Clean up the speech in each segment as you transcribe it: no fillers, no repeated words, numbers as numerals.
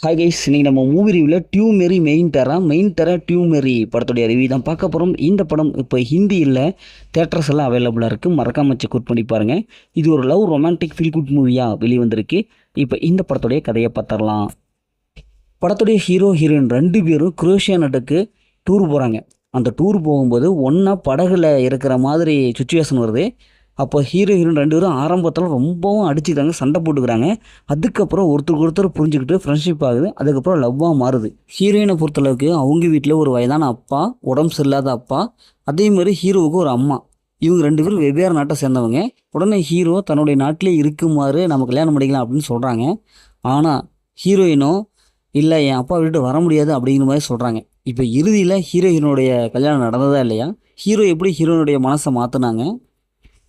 Hi guys, இன்னைக்கு நம்ம movie ரிவ்யூவில் டியூமெரி மெயின் டெரா டியூமெரி படத்துடைய ரிவ்யூ தான் பார்க்க போகிறோம். இந்த படம் இப்போ ஹிந்தியில் தேட்டர்ஸ் எல்லாம் அவைலபிளாக இருக்குது. மறக்காம செக் அவுட் பண்ணி பாருங்கள். இது ஒரு லவ் ரொமான்டிக் ஃபீல் குட் மூவியாக வெளிவந்திருக்கு. இப்போ இந்த படத்துடைய கதையை பார்த்துடலாம். படத்துடைய ஹீரோ ஹீரோயின் 2 பேரும் குரோஷியா நாட்டுக்கு டூர் போகிறாங்க. அந்த டூர் போகும்போது ஒன்றா படகுல இருக்கிற மாதிரி சுச்சுவேஷன் வருது. அப்போ ஹீரோ ஹீரோயின் 2 பேரும் ஆரம்பத்தில் ரொம்பவும் அடிச்சுக்கிறாங்க, சண்டை போட்டுக்கிறாங்க. அதுக்கப்புறம் ஒருத்தருக்கு ஒருத்தர் புரிஞ்சுக்கிட்டு ஃப்ரெண்ட்ஷிப் ஆகுது. அதுக்கப்புறம் லவ்வாக மாறுது. ஹீரோயினை பொறுத்தளவுக்கு அவங்க வீட்டில் ஒரு வயதான அப்பா, உடம்பு சரியில்லாத அப்பா, அதே மாதிரி ஹீரோவுக்கு ஒரு அம்மா. இவங்க 2 பேரும் வெவ்வேறு நாட்டை சேர்ந்தவங்க. உடனே ஹீரோ தன்னுடைய நாட்டிலே இருக்குமாறு நம்ம கல்யாணம் பண்ணிக்கலாம் அப்படின்னு சொல்கிறாங்க. ஆனால் ஹீரோயினோ இல்லை, என் அப்பா விட்டு வர முடியாது அப்படிங்கிற மாதிரி சொல்கிறாங்க. இப்போ இறுதியில் ஹீரோயினுடைய கல்யாணம் நடந்ததா இல்லையா, ஹீரோ எப்படி ஹீரோயினுடைய மனசை மாற்றினாங்க,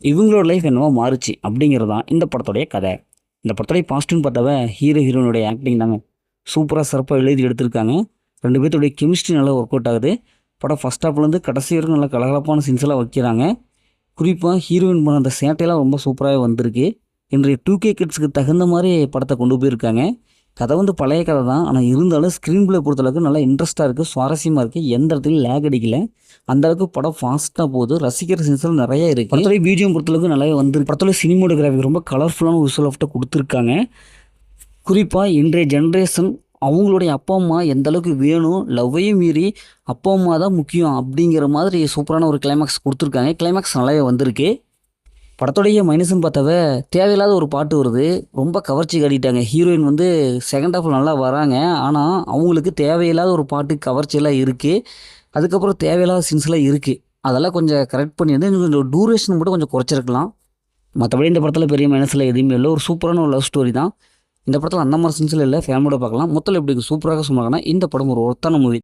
இவங்களோட லைஃப் என்னவோ மாறுச்சு அப்படிங்கிறது தான் இந்த படத்துடைய கதை. இந்த படத்துடைய பாசிட்டிவ்னு பார்த்தாவே ஹீரோ ஹீரோனுடைய ஆக்டிங் தாங்க. சூப்பராக சிறப்பாக எழுதி எடுத்திருக்காங்க. 2 பேர்த்துடைய கெமிஸ்ட்ரி நல்லா ஒர்க் அவுட் ஆகுது. படம் ஃபஸ்ட் ஹாப்லேருந்து கடைசி வரைக்கும் நல்லா கலகலப்பான சீன்ஸ்லாம் வைக்கிறாங்க. குறிப்பாக ஹீரோயின் பண்ண அந்த சேட்டையெல்லாம் ரொம்ப சூப்பராகவே வந்திருக்கு. இன்றைய 2K கிட்ஸுக்கு தகுந்த மாதிரி படத்தை கொண்டு போயிருக்காங்க. கதை பழைய கதை தான், ஆனால் இருந்தாலும் ஸ்க்ரீன் பிளே பொறுத்தளவுக்கு நல்லா இன்ட்ரெஸ்ட்டாக இருக்குது, சுவாரஸ்யமாக இருக்குது. எந்த இடத்துலையும் லேக் அடிக்கல. அந்தளவுக்கு படம் ஃபாஸ்ட்டாக போகுது. ரசிக்கிற சீன்ஸ்லாம் நிறைய இருக்குது. படத்துடைய பிஜிஎம் பொறுத்தளவுக்கு நல்லாவே வந்துருக்கு. படத்துடைய சினிமோட்டோகிராஃபி ரொம்ப கலர்ஃபுல்லான விஷுவல் எஃபெக்ட்டை கொடுத்துருக்காங்க. குறிப்பாக இன்றைய ஜென்ரேஷன் அவங்களுடைய அப்பா அம்மா எந்த அளவுக்கு வேணும், லவ்வையும் மீறி அப்பா அம்மா தான் முக்கியம் அப்படிங்கிற மாதிரி சூப்பரான ஒரு கிளைமேக்ஸ் கொடுத்துருக்காங்க. கிளைமேக்ஸ் நல்லாவே வந்திருக்கு. படத்துடைய மைனஸ்ன்னு பார்த்தாவே தேவையில்லாத ஒரு பாட்டு வருது. ரொம்ப கவர்ச்சி காட்டிட்டாங்க. ஹீரோயின் செகண்ட் ஹாஃபில் நல்லா வராங்க. ஆனால் அவங்களுக்கு தேவையில்லாத ஒரு பாட்டு கவர்ச்சியெல்லாம் இருக்குது. அதுக்கப்புறம் தேவையில்லாத சீன்ஸ்லாம் இருக்குது. அதெல்லாம் கொஞ்சம் கரெக்ட் பண்ணி இன்னும் கொஞ்சம் டூரேஷன் மட்டும் கொஞ்சம் குறைச்சிருக்கலாம். மற்றபடி இந்த படத்தில் பெரிய மைனஸில் எதுவுமே இல்லை. ஒரு சூப்பரான ஒரு லவ் ஸ்டோரி தான். இந்த படத்தில் அந்த மாதிரி சீன்ஸில் இல்லை, ஃபேமிலியோட பார்க்கலாம். மொத்தத்தில் எப்படி சூப்பராக சொன்னாங்கன்னா இந்த படம் ஒரு ஒர்த்தான மூவி.